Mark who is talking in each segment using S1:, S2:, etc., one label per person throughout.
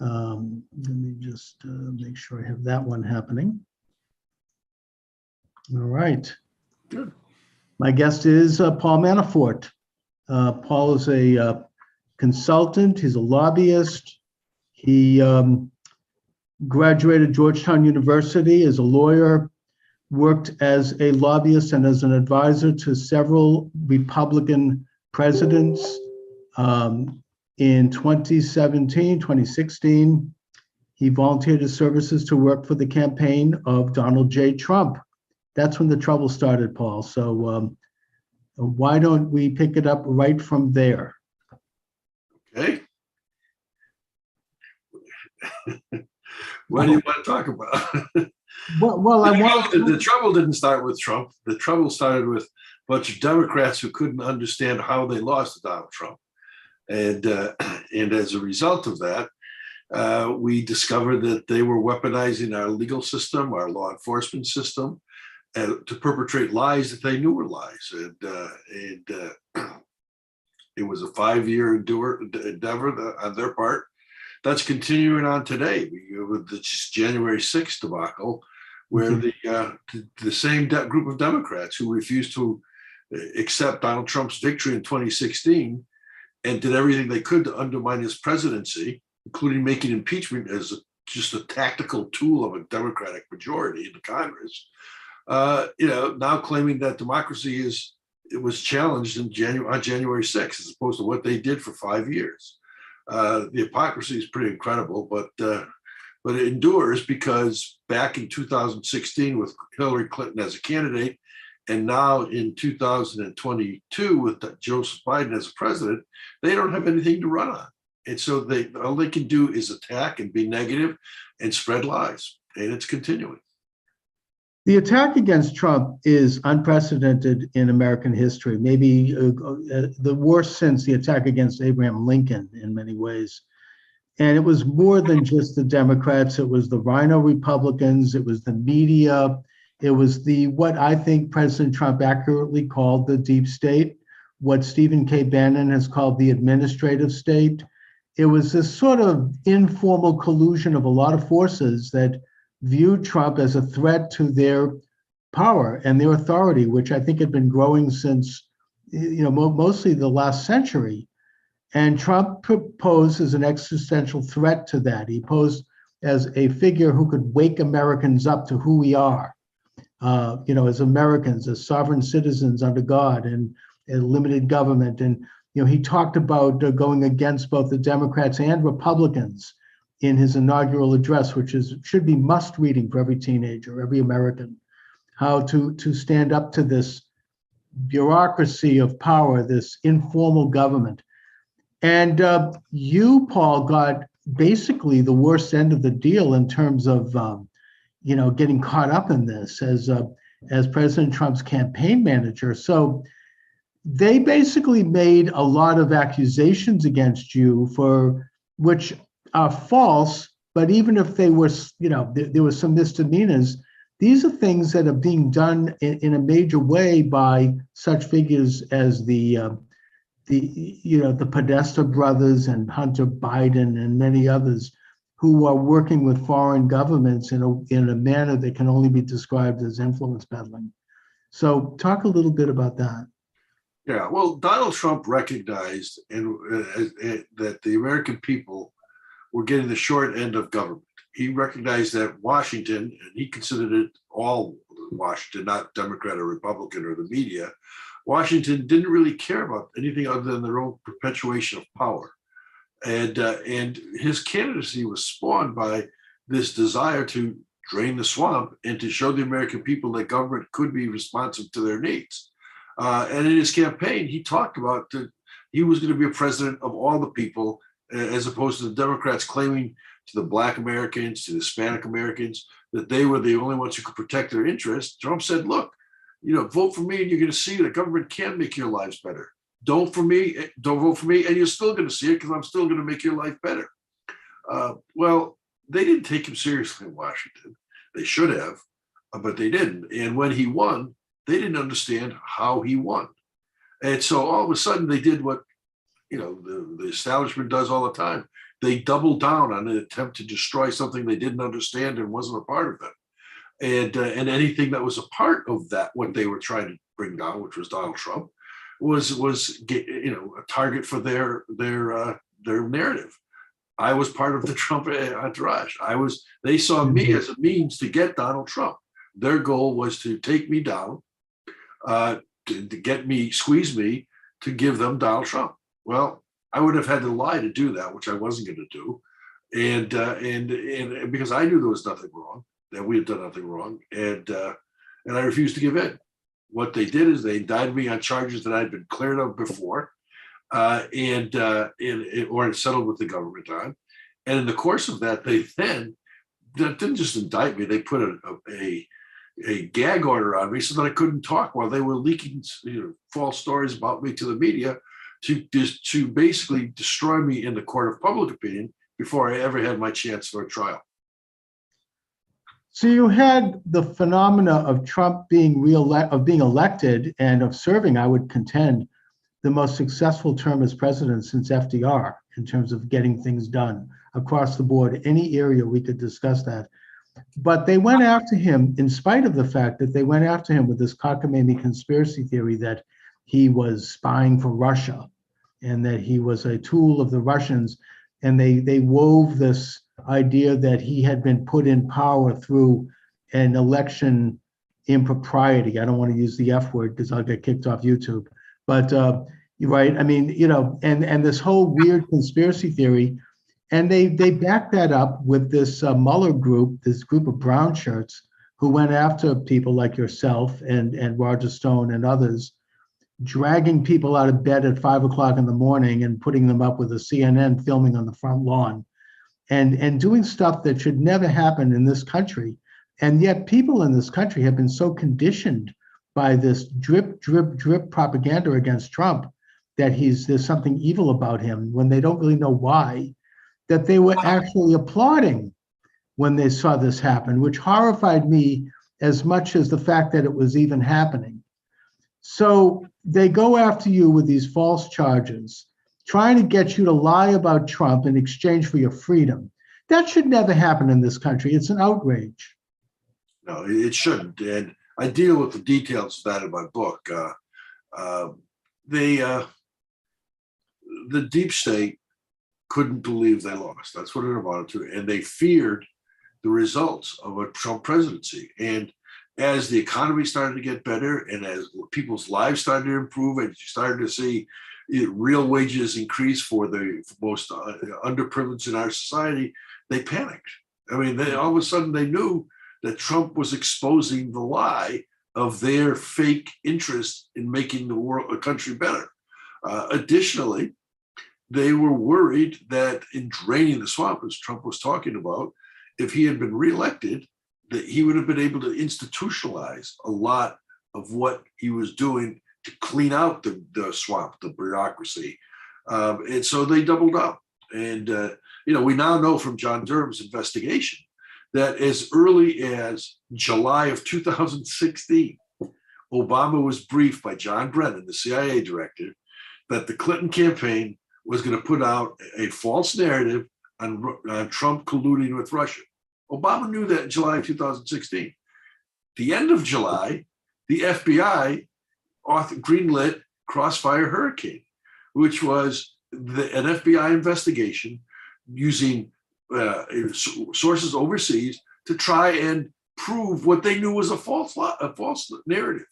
S1: Let me just make sure I have that one happening. All right.
S2: Good.
S1: My guest is Paul Manafort. Paul is a consultant. He's a lobbyist. He graduated Georgetown University as a lawyer, worked as a lobbyist and as an advisor to several Republican presidents. In 2017, 2016, he volunteered his services to work for the campaign of Donald J. Trump. That's when the trouble started, Paul. So why don't we pick it up right from there?
S2: Okay. What do you want to talk about? The trouble didn't start with Trump. The trouble started with a bunch of Democrats who couldn't understand how they lost to Donald Trump. And as a result of that, we discovered that they were weaponizing our legal system, our law enforcement system, to perpetrate lies that they knew were lies. And it was a 5-year endeavor on their part. That's continuing on today with the January 6th debacle, where the same group of Democrats who refused to accept Donald Trump's victory in 2016 and did everything they could to undermine his presidency, including making impeachment as just a tactical tool of a Democratic majority in the Congress, now claiming that democracy was challenged on January 6th, as opposed to what they did for 5 years. The hypocrisy is pretty incredible, but it endures because back in 2016 with Hillary Clinton as a candidate, and now in 2022 with Joseph Biden as a president, they don't have anything to run on. And so all they can do is attack and be negative and spread lies, and it's continuing.
S1: The attack against Trump is unprecedented in American history, maybe the worst since the attack against Abraham Lincoln in many ways. And it was more than just the Democrats. It was the Rhino Republicans. It was the media. It was what I think President Trump accurately called the deep state, what Stephen K. Bannon has called the administrative state. It was this sort of informal collusion of a lot of forces that viewed Trump as a threat to their power and their authority, which I think had been growing since, mostly the last century. And Trump posed as an existential threat to that. He posed as a figure who could wake Americans up to who we are, as Americans, as sovereign citizens under God and limited government. And, he talked about going against both the Democrats and Republicans in his inaugural address, which should be must reading for every teenager, every American, how to stand up to this bureaucracy of power, this informal government. And you, Paul, got basically the worst end of the deal in terms of, getting caught up in this as President Trump's campaign manager. So they basically made a lot of accusations against you for which are false, but even if they were, there were some misdemeanors, these are things that are being done in a major way by such figures as the Podesta brothers and Hunter Biden and many others who are working with foreign governments in a manner that can only be described as influence peddling. So talk a little bit about that.
S2: Yeah, well, Donald Trump recognized that the American people were getting the short end of government. He recognized that Washington, and he considered it all Washington, not Democrat or Republican or the media, Washington didn't really care about anything other than their own perpetuation of power. And his candidacy was spawned by this desire to drain the swamp and to show the American people that government could be responsive to their needs. And in his campaign, he talked about that he was going to be a president of all the people, as opposed to the Democrats claiming to the Black Americans, to the Hispanic Americans, that they were the only ones who could protect their interests. Trump said, look, vote for me and you're going to see that government can make your lives better. Don't vote for me, and you're still going to see it because I'm still going to make your life better. Well, they didn't take him seriously in Washington. They should have, but they didn't. And when he won, they didn't understand how he won. And so all of a sudden they did what the establishment does all the time. they doubled down on an attempt to destroy something they didn't understand and wasn't a part of it. And anything that was a part of that, what they were trying to bring down, which was Donald Trump, was a target for their narrative. I was part of the Trump entourage. They saw me as a means to get Donald Trump. Their goal was to take me down, to squeeze me, to give them Donald Trump. Well, I would have had to lie to do that, which I wasn't going to do, and because I knew there was nothing wrong, that we had done nothing wrong, and I refused to give in. What they did is they indicted me on charges that I'd been cleared of before, or settled with the government on. And in the course of that, they then didn't just indict me; they put a gag order on me so that I couldn't talk while they were leaking false stories about me to the media, to basically destroy me in the court of public opinion before I ever had my chance for a trial.
S1: So you had the phenomena of Trump being elected and of serving, I would contend, the most successful term as president since FDR in terms of getting things done across the board. Any area we could discuss that. But they went after him in spite of the fact that they went after him with this cockamamie conspiracy theory that he was spying for Russia and that he was a tool of the Russians. And they wove this idea that he had been put in power through an election impropriety. I don't want to use the F word because I'll get kicked off YouTube. But you're right. I mean, and this whole weird conspiracy theory. And they backed that up with this Mueller group, this group of brown shirts who went after people like yourself and Roger Stone and others, dragging people out of bed at 5 o'clock in the morning and putting them up with a CNN filming on the front lawn and doing stuff that should never happen in this country. And yet people in this country have been so conditioned by this drip, drip, drip propaganda against Trump that there's something evil about him when they don't really know why, that they were actually applauding when they saw this happen, which horrified me as much as the fact that it was even happening. So they go after you with these false charges, trying to get you to lie about Trump in exchange for your freedom. That should never happen in this country. It's an outrage.
S2: No, it shouldn't. And I deal with the details of that in my book. The deep state couldn't believe they lost. That's what it amounted to. And they feared the results of a Trump presidency. And as the economy started to get better and as people's lives started to improve and you started to see real wages increase for the most underprivileged in our society, they panicked. I mean, all of a sudden they knew that Trump was exposing the lie of their fake interest in making a country better. Additionally, they were worried that in draining the swamp, as Trump was talking about, if he had been reelected, that he would have been able to institutionalize a lot of what he was doing to clean out the swamp, the bureaucracy. And so they doubled up. And, we now know from John Durham's investigation that as early as July of 2016, Obama was briefed by John Brennan, the CIA director, that the Clinton campaign was going to put out a false narrative on Trump colluding with Russia. Obama knew that in July of 2016. The end of July, the FBI greenlit Crossfire Hurricane, which was an FBI investigation using sources overseas to try and prove what they knew was a false narrative.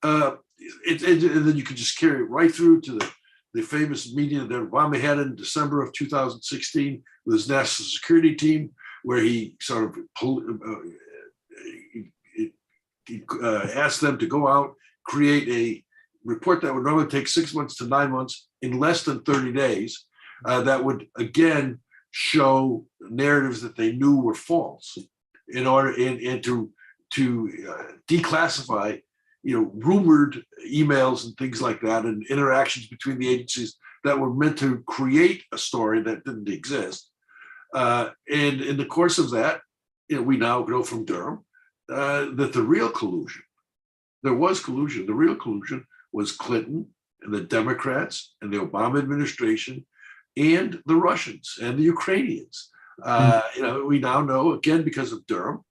S2: And then you could just carry it right through to the famous meeting that Obama had in December of 2016 with his national security team, where he sort of asked them to go out, create a report that would normally take 6 months to 9 months in less than 30 days, that would again show narratives that they knew were false in order and to declassify rumored emails and things like that and interactions between the agencies that were meant to create a story that didn't exist. And in the course of that, we now know from Durham that there was collusion. The real collusion was Clinton and the Democrats and the Obama administration and the Russians and the Ukrainians. We now know, again, because of Durham,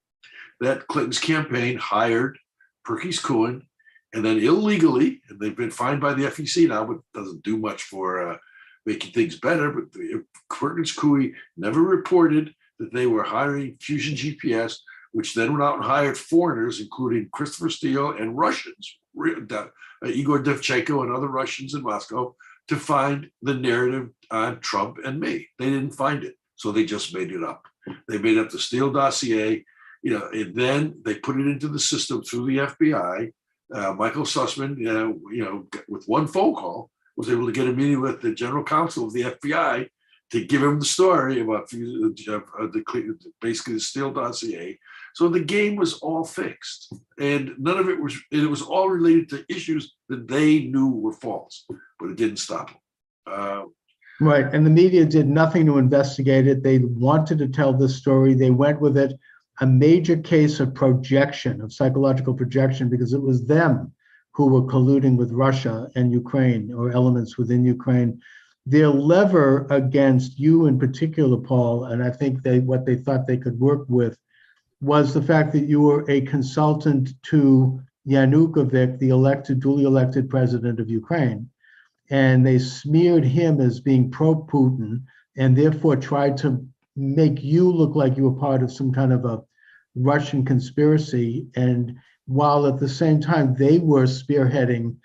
S2: that Clinton's campaign hired Perkins Cohen, and then illegally, and they've been fined by the FEC now, but doesn't do much for making things better. But Perkins Cohen never reported that they were hiring Fusion GPS, which then went out and hired foreigners, including Christopher Steele and Russians, Igor Devchenko and other Russians in Moscow, to find the narrative on Trump and me. They didn't find it, so they just made it up. They made up the Steele dossier, and then they put it into the system through the FBI. Michael Sussman, with one phone call, was able to get a meeting with the general counsel of the FBI to give him the story about basically the Steele dossier. So the game was all fixed, and none of it was all related to issues that they knew were false, but it didn't stop them.
S1: Right, and the media did nothing to investigate it. They wanted to tell this story. They went with it, a major case of projection, of psychological projection, because it was them who were colluding with Russia and Ukraine, or elements within Ukraine. Their lever against you in particular, Paul, and I think what they thought they could work with, was the fact that you were a consultant to Yanukovych, the duly elected president of Ukraine. And they smeared him as being pro-Putin, and therefore tried to make you look like you were part of some kind of a Russian conspiracy. And while at the same time they were spearheading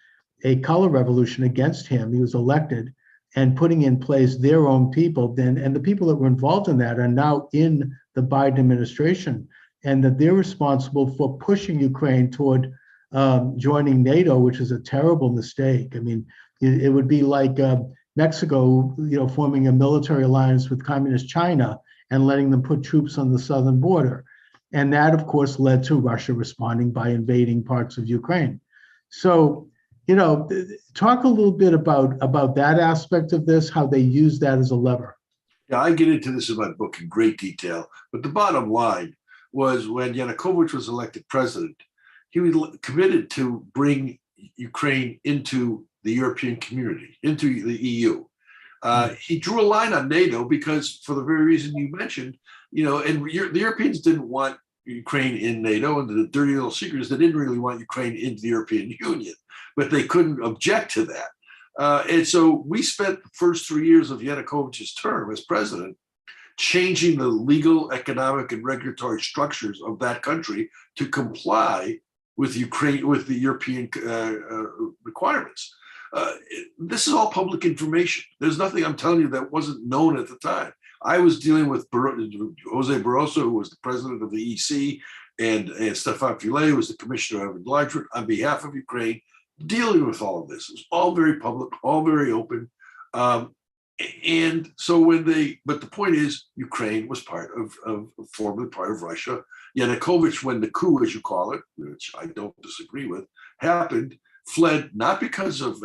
S1: a color revolution against him, he was elected, and putting in place their own people, and the people that were involved in that are now in the Biden administration, and that they're responsible for pushing Ukraine toward joining NATO, which is a terrible mistake. I mean, it would be like Mexico, forming a military alliance with communist China and letting them put troops on the southern border. And that, of course, led to Russia responding by invading parts of Ukraine. So, talk a little bit about that aspect of this, how they use that as a lever.
S2: Yeah, I get into this in my book in great detail. But the bottom line was, when Yanukovych was elected president, he was committed to bring Ukraine into the European community, into the EU. He drew a line on NATO because, for the very reason you mentioned, and the Europeans didn't want Ukraine in NATO, and the dirty little secret is they didn't really want Ukraine into the European Union, but they couldn't object to that. And so we spent the first 3 years of Yanukovych's term as president changing the legal, economic, and regulatory structures of that country to comply with Ukraine, with the European requirements. This is all public information. There's nothing I'm telling you that wasn't known at the time. I was dealing with Jose Barroso, who was the president of the EC, and Stefan File, who was the commissioner of enlargement, on behalf of Ukraine, dealing with all of this. It was all very public, all very open. And so but the point is, Ukraine was formerly part of Russia. Yanukovych, when the coup, as you call it, which I don't disagree with, happened, fled not because of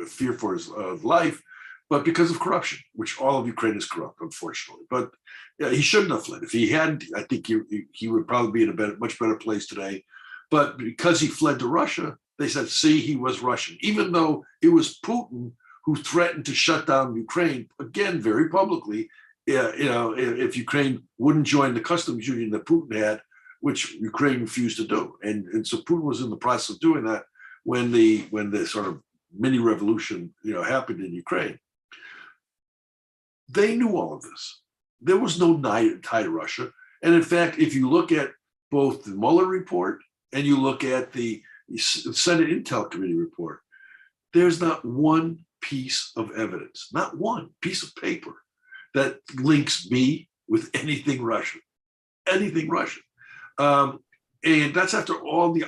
S2: fear for his life, but because of corruption, which all of Ukraine is corrupt, unfortunately. But he shouldn't have fled. If he hadn't, I think he would probably be in a much better place today. But because he fled to Russia, they said, see, he was Russian, even though it was Putin who threatened to shut down Ukraine, again, very publicly, if Ukraine wouldn't join the customs union that Putin had, which Ukraine refused to do. And so Putin was in the process of doing that when the sort of mini revolution, happened in Ukraine. They knew all of this. There was no tie to Russia. And in fact, if you look at both the Mueller report and you look at the Senate Intel Committee report, there's not one piece of evidence, not one piece of paper that links me with anything Russian, and that's after all the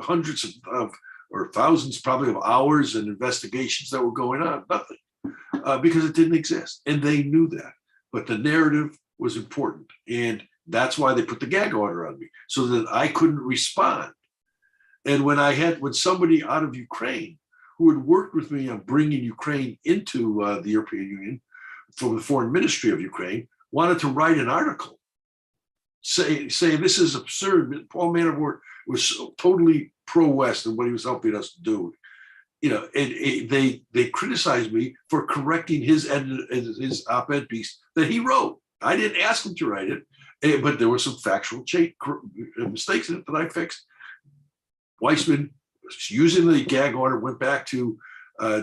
S2: hundreds of or thousands probably of hours and investigations that were going on. Nothing, because it didn't exist, and they knew that. But the narrative was important, and that's why they put the gag order on me, so that I couldn't respond. And when somebody out of Ukraine who had worked with me on bringing Ukraine into the European Union from the Foreign Ministry of Ukraine, wanted to write an article saying this is absurd. Paul Manafort was totally pro-West in what he was helping us to do. they criticized me for correcting his op-ed piece that he wrote. I didn't ask him to write it, but there were some factual mistakes in it that I fixed. Weissman, using the gag order, went back to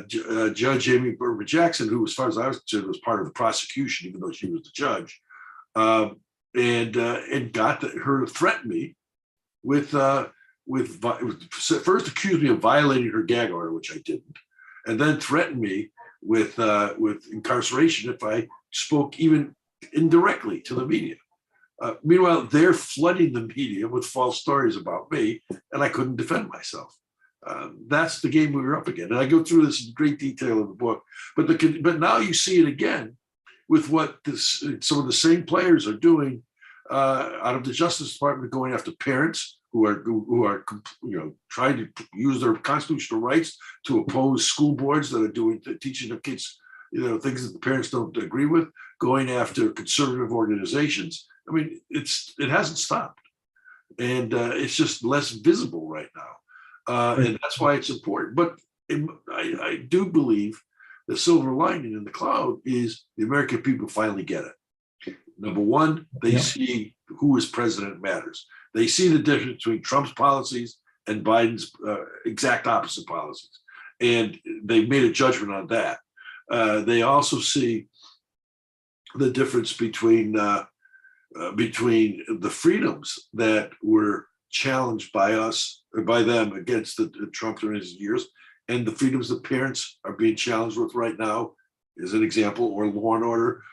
S2: Judge Amy Berman Jackson, who, as far as I was concerned, was part of the prosecution, even though she was the judge, and got her to threaten me with first accused me of violating her gag order, which I didn't, and then threatened me with incarceration if I spoke even indirectly to the media. Meanwhile, they're flooding the media with false stories about me, and I couldn't defend myself. That's the game we were up against. And I go through this in great detail in the book. But now you see it again with what some of the same players are doing out of the Justice Department, going after parents who are trying to use their constitutional rights to oppose school boards that are teaching their kids things that the parents don't agree with, going after conservative organizations. I mean, it hasn't stopped, and it's just less visible right now, and that's why it's important. But I do believe the silver lining in the cloud is the American people finally get it. Number one, they see who is president matters. They see the difference between Trump's policies and Biden's exact opposite policies, and they've made a judgment on that. They also see the difference between the freedoms that were challenged by us or by them against the Trump during his years, and the freedoms that parents are being challenged with right now, as an example, or law and order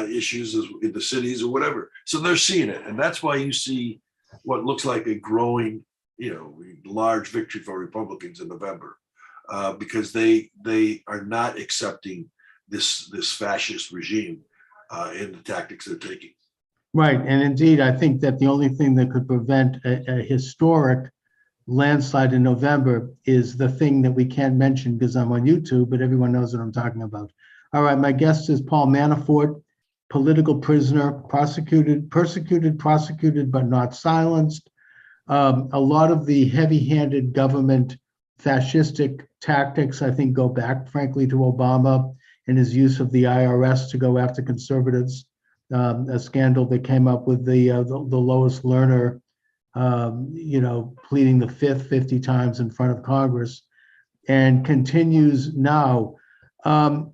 S2: issues in the cities or whatever. So they're seeing it, and that's why you see what looks like a growing, large victory for Republicans in November, because they are not accepting this fascist regime and the tactics they're taking.
S1: Right, and indeed, I think that the only thing that could prevent a historic landslide in November is the thing that we can't mention because I'm on YouTube, but everyone knows what I'm talking about. All right, my guest is Paul Manafort, political prisoner, persecuted, but not silenced. A lot of the heavy-handed government fascistic tactics, I think, go back, frankly, to Obama and his use of the IRS to go after conservatives. A scandal that came up with the Lois Lerner, pleading the fifth 50 times in front of Congress, and continues now. So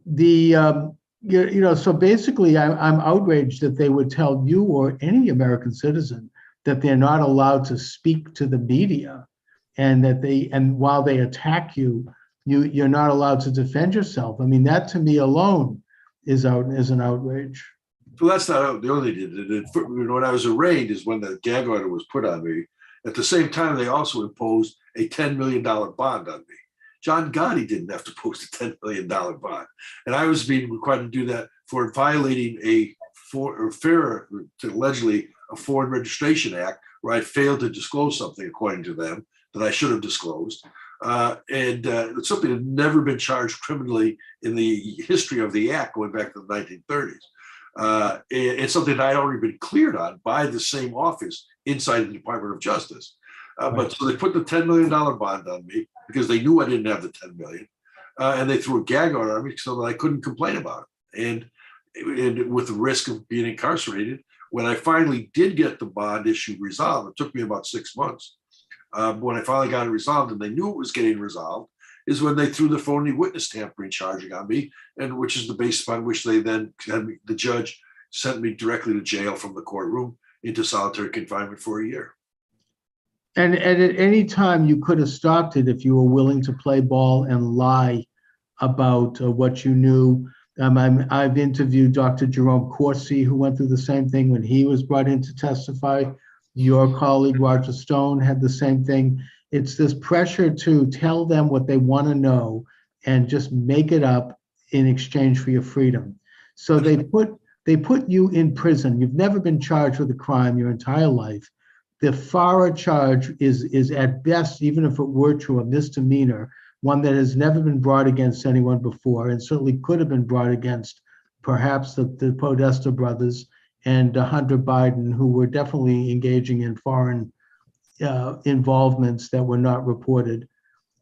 S1: basically, I'm outraged that they would tell you or any American citizen that they're not allowed to speak to the media, and while they attack you, you're not allowed to defend yourself. I mean, that to me alone is an outrage.
S2: Well, that's not the only did. When I was arraigned is when the gag order was put on me. At the same time, they also imposed a $10 million bond on me. John Gotti didn't have to post a $10 million bond. And I was being required to do that for violating allegedly a Foreign Registration Act, where I failed to disclose something, according to them, that I should have disclosed. It's something that had never been charged criminally in the history of the act going back to the 1930s. It's something that I'd already been cleared on by the same office inside the Department of Justice. But so they put the $10 million bond on me because they knew I didn't have the $10 million. And they threw a gag order on me so that I couldn't complain about it. And with the risk of being incarcerated, when I finally did get the bond issue resolved, it took me about 6 months. When I finally got it resolved and they knew it was getting resolved, is when they threw the phony witness tampering charging on me, and which is the basis upon which they then the judge sent me directly to jail from the courtroom into solitary confinement for a year.
S1: And at any time you could have stopped it if you were willing to play ball and lie about what you knew. I've interviewed Dr. Jerome Corsi, who went through the same thing when he was brought in to testify. Your colleague, Roger Stone, had the same thing. It's this pressure to tell them what they want to know and just make it up in exchange for your freedom. So they put you in prison. You've never been charged with a crime your entire life. The FARA charge is at best, even if it were true, a misdemeanor, one that has never been brought against anyone before, and certainly could have been brought against perhaps the Podesta brothers and Hunter Biden, who were definitely engaging in foreign involvements that were not reported.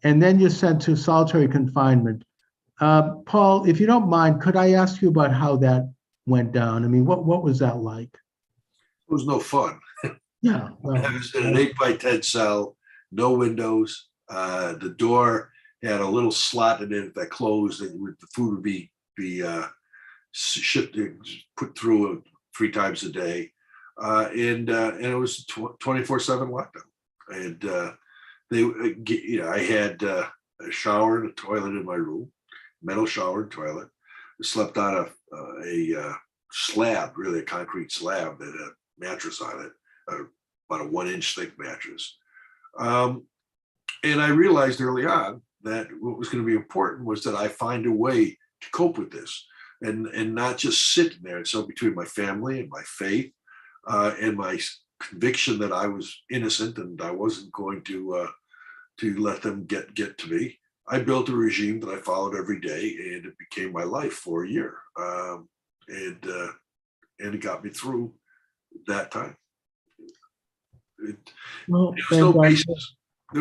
S1: and then you're sent to solitary confinement. Paul, if you don't mind, could I ask you about how that went down? I mean, what was that like?
S2: It was no fun.
S1: Yeah,
S2: I was in an 8 by 10 cell, no windows. The door had a little slot in it that closed, and the food would be shifted, put through 3 times a day, and it was 24/7 lockdown. And I had a shower and a toilet in my room, metal shower and toilet. I slept on a slab, really a concrete slab that had a mattress on it, about a 1-inch thick mattress. And I realized early on that what was going to be important was that I find a way to cope with this and not just sit there. And so between my family and my faith and my conviction that I was innocent and I wasn't going to let them get to me, I built a regime that I followed every day, and it became my life for a year. And it got me through that time. There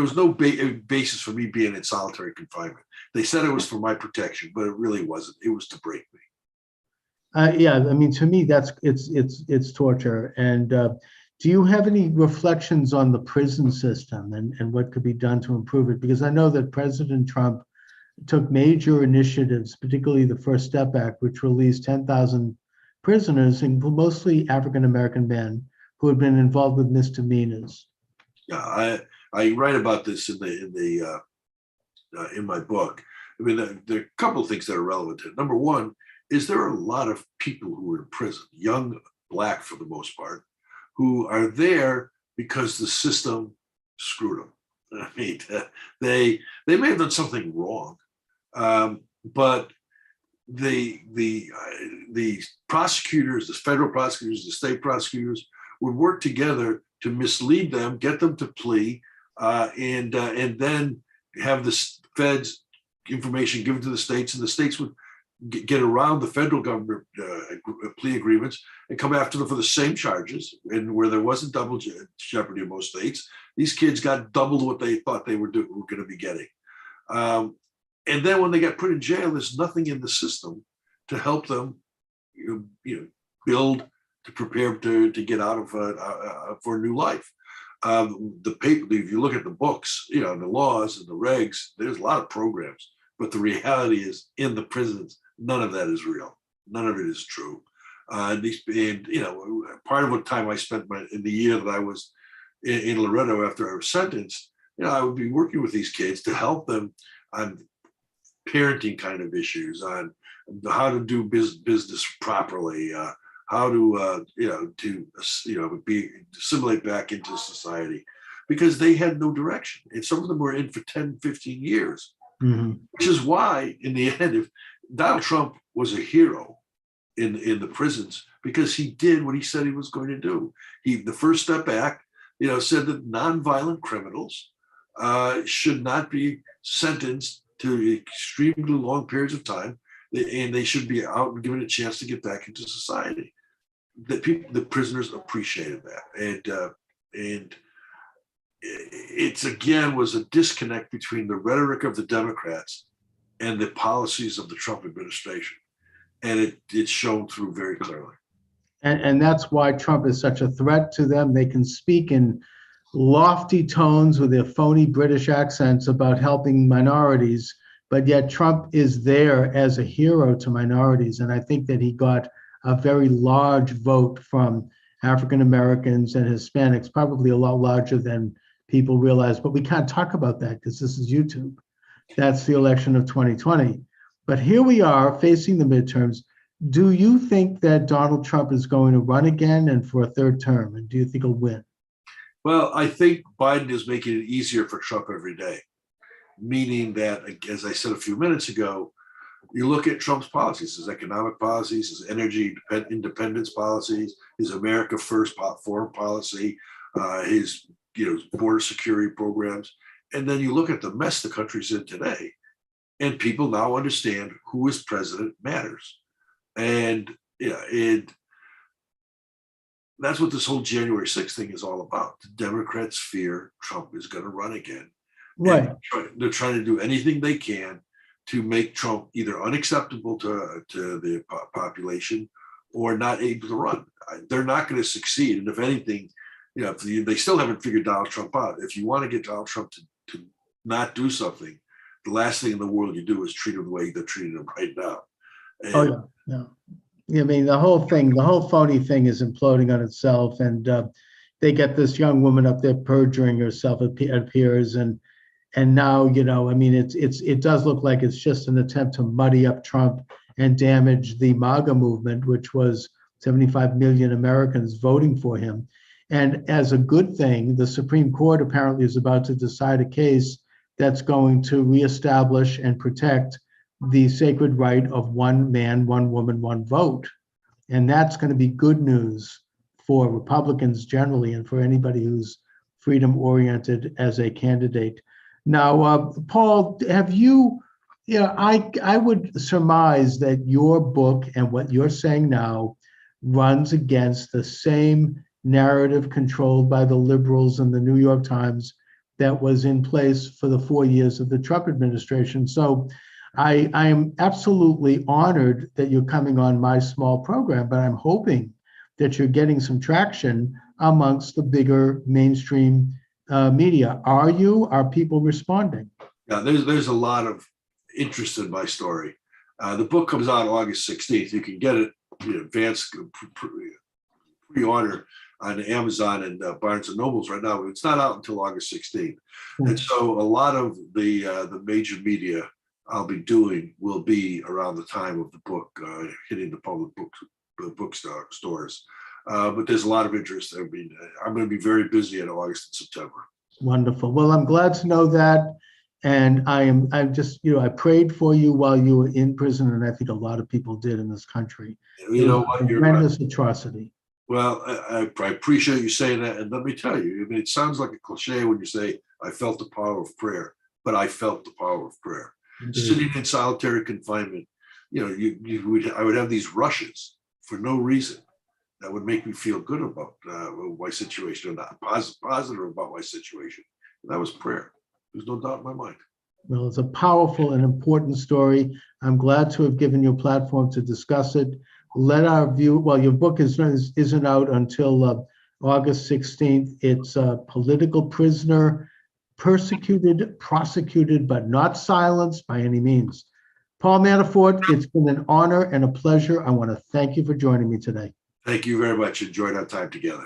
S2: was no basis for me being in solitary confinement. They said it was for my protection, but it really wasn't. It was to break me.
S1: Yeah, I mean, to me, it's torture. And do you have any reflections on the prison system and what could be done to improve it? Because I know that President Trump took major initiatives, particularly the First Step Act, which released 10,000 prisoners, mostly African-American men, who had been involved with misdemeanors.
S2: Yeah, I write about this in my book. I mean, there are a couple of things that are relevant to it. Number one is there are a lot of people who are in prison, young Black for the most part, who are there because the system screwed them. I mean, they may have done something wrong, but the prosecutors, the federal prosecutors, the state prosecutors would work together to mislead them, get them to plea, and then have the feds information given to the states, and the states would get around the federal government plea agreements and come after them for the same charges. And where there wasn't double jeopardy in most states, these kids got double what they thought they were going to be getting. And then when they got put in jail, there's nothing in the system to help them, build, to prepare to get out of for a new life. If you look at the books, the laws and the regs, there's a lot of programs, but the reality is in the prisons, none of that is real. None of it is true. Part of what time I spent in the year that I was in Loretto after I was sentenced, I would be working with these kids to help them on parenting kind of issues, on how to do business properly, how to assimilate back into society, because they had no direction. And some of them were in for 10, 15 years, which is why in the end, if Donald Trump was a hero in the prisons, because he did what he said he was going to do. The First Step Act, said that nonviolent criminals should not be sentenced to extremely long periods of time, and they should be out and given a chance to get back into society. The prisoners appreciated that, and it's again was a disconnect between the rhetoric of the Democrats and the policies of the Trump administration, and it's shown through very clearly.
S1: And that's why Trump is such a threat to them. They can speak in lofty tones with their phony British accents about helping minorities, but yet Trump is there as a hero to minorities. And I think that he got a very large vote from African Americans and Hispanics, probably a lot larger than people realize. But we can't talk about that because this is YouTube. That's the election of 2020. But here we are facing the midterms. Do you think that Donald Trump is going to run again and for a third term? And do you think he'll win?
S2: Well, I think Biden is making it easier for Trump every day, meaning that, as I said a few minutes ago, you look at Trump's policies, his economic policies, his energy independence policies, his America First foreign policy, his border security programs, and then you look at the mess the country's in today, and people now understand who is president matters, and that's what this whole January 6th thing is all about. The Democrats fear Trump is going to run again
S1: Right.
S2: They're trying to do anything they can to make Trump either unacceptable to the population or not able to run. They're not going to succeed. And if anything, if they still haven't figured Donald Trump out. If you want to get Donald Trump to not do something, the last thing in the world you do is treat him the way they're treating him right now. And,
S1: Oh, yeah. Yeah. I mean, the whole phony thing is imploding on itself. And they get this young woman up there perjuring herself, it appears. And now, I mean, it does look like it's just an attempt to muddy up Trump and damage the MAGA movement, which was 75 million Americans voting for him. And as a good thing, the Supreme Court apparently is about to decide a case that's going to reestablish and protect the sacred right of one man, one woman, one vote. And that's going to be good news for Republicans generally and for anybody who's freedom-oriented as a candidate. Now, Paul, have you, I would surmise that your book and what you're saying now runs against the same narrative controlled by the liberals and the New York Times that was in place for the 4 years of the Trump administration. So I am absolutely honored that you're coming on my small program, but I'm hoping that you're getting some traction amongst the bigger mainstream media. Are people responding?
S2: Yeah, there's a lot of interest in my story. The book comes out August 16th. You can get it in advance pre-order on Amazon and Barnes and Nobles right now. But it's not out until August 16th. And so a lot of the major media I'll be doing will be around the time of the book hitting the public bookstores. But there's a lot of interest. I mean, I'm going to be very busy in August and September.
S1: Wonderful. Well, I'm glad to know that. And I'm just, I prayed for you while you were in prison. And I think a lot of people did in this country.
S2: You know what? You're
S1: tremendous atrocity.
S2: Well, I appreciate you saying that. And let me tell you, I mean, it sounds like a cliche when you say, I felt the power of prayer, but I felt the power of prayer. Indeed. Sitting in solitary confinement, I would have these rushes for no reason that would make me feel good about my situation or not positive about my situation. And that was prayer. There's no doubt in my mind.
S1: Well, it's a powerful and important story. I'm glad to have given you a platform to discuss it. Let our your book isn't out until August 16th. It's Political Prisoner, Persecuted, Prosecuted, but Not Silenced by Any Means. Paul Manafort, it's been an honor and a pleasure. I want to thank you for joining me today.
S2: Thank you very much. Enjoyed our time together.